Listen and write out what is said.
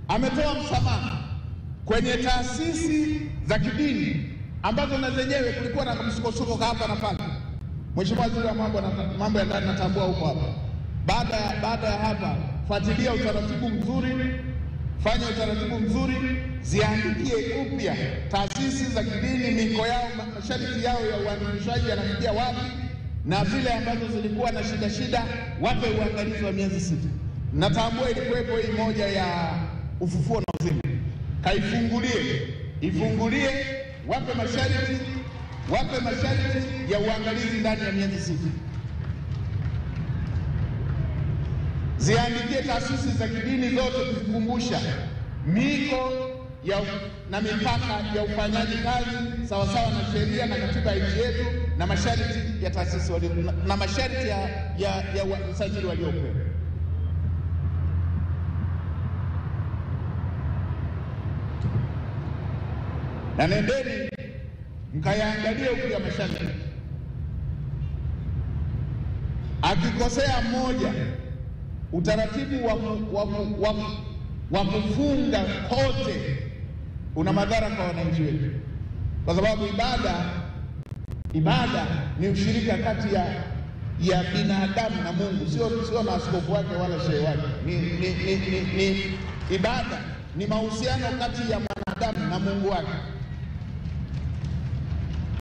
ametoa msamaha kwenye taasisi za kidini ambazo na zenyewe kulikuwa na msukosuko hapa na pale. Mheshimiwa Waziri wa mambo ya ndani, natambua huko hapa. Baada ya hapa, fuatilia utaratibu mzuri, fanya utaratibu mzuri, ziandikie upya taasisi za kidini, miko yao, masharti yao ya uandikishaji yanafikia wapi, na vile ambazo zilikuwa na shida wape uangalizi wa miezi 6. Natambua ilikuwepo hii moja ya ufufuo na uzima, ifungulie, wape masharti ya uangalizi ndani ya miezi 6. Ziandikie taasisi za kidini zote kuzikumbusha miko na mipaka ya ufanyaji kazi sawasawa na sheria na katiba ya nchi yetu na masharti ya taasisi na masharti ya usajili waliopewa. Na nendeni mkayaangalie upya masharti. Akikosea mmoja, utaratibu wa kufunga kote una madhara kwa wananchi wetu, kwa sababu ibada ni ushirika kati ya binadamu na Mungu, sio na askofu wake wala shehe wake. Ni ibada, ni mahusiano kati ya mwanadamu na Mungu wake.